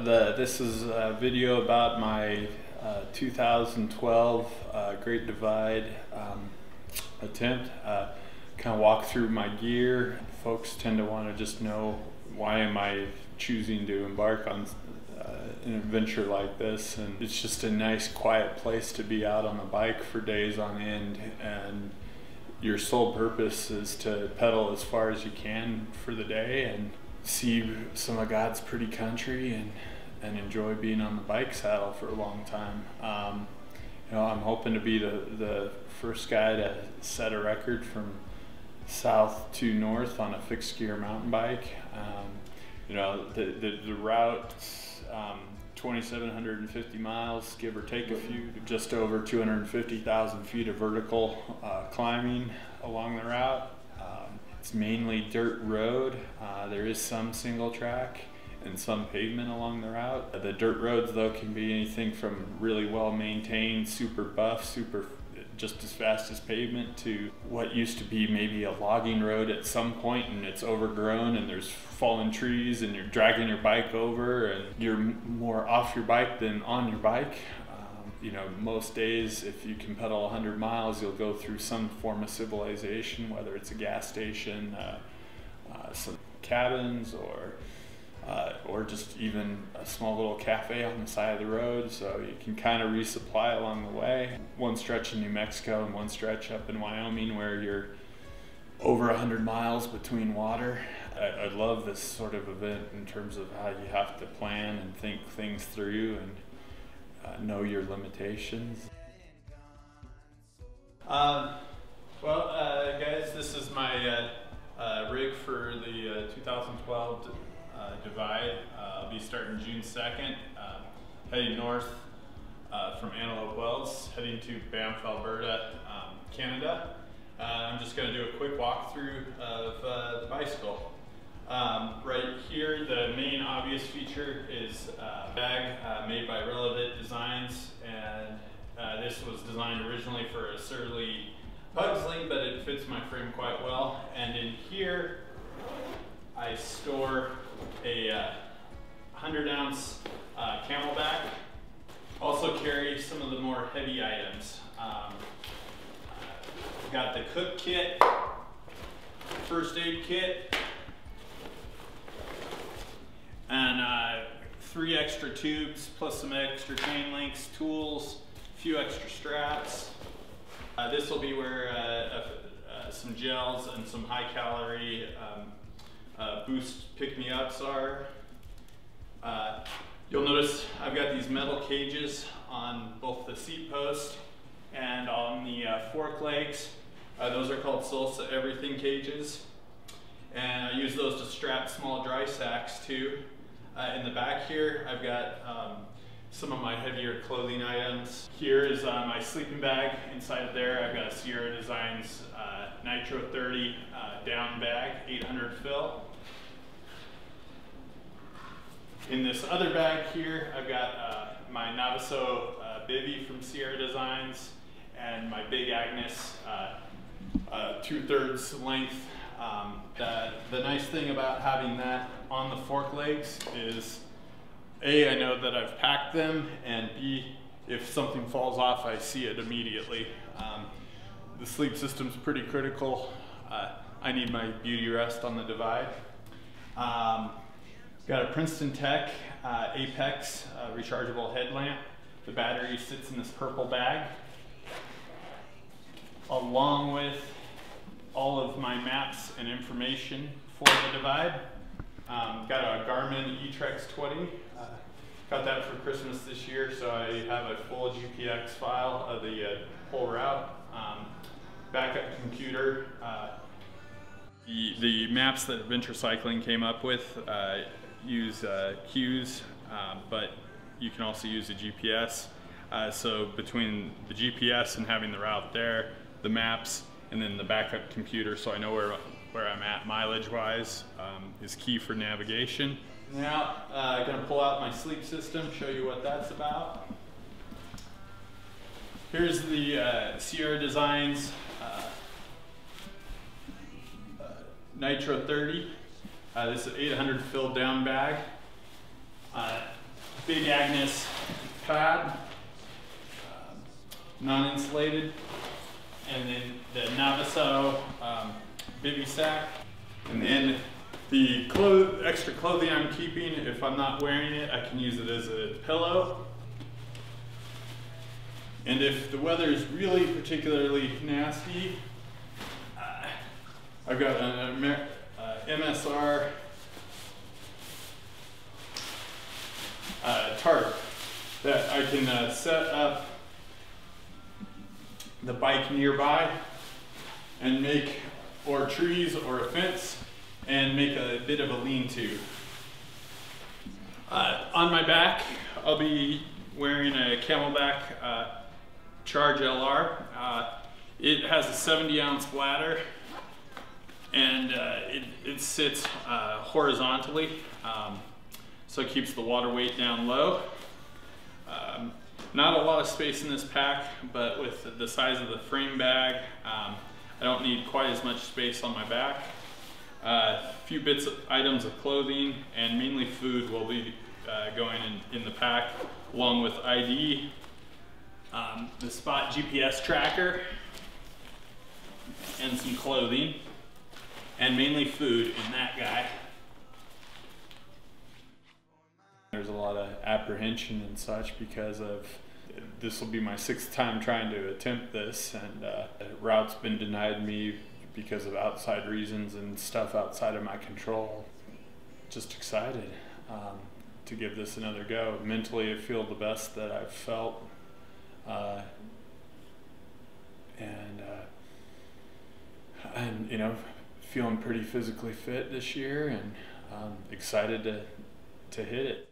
This is a video about my 2012 Great Divide attempt. Kind of walk through my gear. Folks tend to want to just know, why am I choosing to embark on an adventure like this? And it's just a nice quiet place to be out on the bike for days on end, and your sole purpose is to pedal as far as you can for the day and see some of God's pretty country and enjoy being on the bike saddle for a long time. You know, I'm hoping to be the first guy to set a record from south to north on a fixed gear mountain bike. You know, the route, 2,750 miles, give or take a few, just over 250,000 feet of vertical climbing along the route. It's mainly dirt road. There is some single track and some pavement along the route. The dirt roads, though, can be anything from really well maintained, super buff, super just as fast as pavement, to what used to be maybe a logging road at some point, and it's overgrown and there's fallen trees and you're dragging your bike over and you're more off your bike than on your bike. You know, most days, if you can pedal 100 miles, you'll go through some form of civilization, whether it's a gas station, some cabins, or just even a small little cafe on the side of the road, so you can kind of resupply along the way. One stretch in New Mexico and one stretch up in Wyoming where you're over 100 miles between water. I love this sort of event in terms of how you have to plan and think things through and know your limitations. Guys, this is my rig for the 2012 Divide. I'll be starting June 2nd, heading north from Antelope Wells, heading to Banff, Alberta, Canada. I'm just going to do a quick walkthrough of the bicycle. Right here, the main obvious feature is a bag made by Relevant Designs, and this was designed originally for a surly Pugsley, but it fits my frame quite well. And in here, I store a 100-ounce Camelback. Also carry some of the more heavy items. Got the cook kit, first aid kit, and 3 extra tubes, plus some extra chain links, tools, a few extra straps. This will be where some gels and some high-calorie boost pick-me-ups are. You'll notice I've got these metal cages on both the seat post and on the fork legs. Those are called Salsa Everything cages, and I use those to strap small dry sacks too. In the back here, I've got some of my heavier clothing items. Here is my sleeping bag. Inside of there, I've got a Sierra Designs Nitro 30 down bag, 800 fill. In this other bag here, I've got my Navaso bivvy from Sierra Designs and my Big Agnes 2/3 length. The nice thing about having that on the fork legs is, A, I know that I've packed them, and B, if something falls off, I see it immediately. The sleep system's pretty critical. I need my beauty rest on the Divide. Got a Princeton Tech Apex rechargeable headlamp. The battery sits in this purple bag, along with all of my maps and information for the Divide. Got a Garmin eTrex 20. Got that for Christmas this year, so I have a full GPX file of the whole route. Backup computer. The maps that Adventure Cycling came up with use cues, but you can also use a GPS. So between the GPS and having the route there, the maps, and then the backup computer, so I know where I'm at mileage-wise, is key for navigation. Now, I'm going to pull out my sleep system, show you what that's about. Here's the Sierra Designs Nitro 30. This is an 800 fill down bag. Big Agnes pad, non-insulated, and then the Navaso bivy sack, and then the extra clothing I'm keeping, if I'm not wearing it, I can use it as a pillow. And if the weather is really particularly nasty, I've got an MSR tarp that I can set up the bike nearby and make, or trees or a fence, and make a bit of a lean-to. On my back, I'll be wearing a Camelback Charge LR. It has a 70-ounce bladder, and it sits horizontally, so it keeps the water weight down low. Not a lot of space in this pack, but with the size of the frame bag, I don't need quite as much space on my back. A few items of clothing and mainly food will be going in the pack, along with ID, the Spot GPS tracker, and some clothing, and mainly food in that guy. There's a lot of apprehension and such because of this will be my 6th time trying to attempt this, and the route's been denied me because of outside reasons and stuff outside of my control. Just excited to give this another go. Mentally, I feel the best that I've felt, and you know, feeling pretty physically fit this year, and excited to hit it.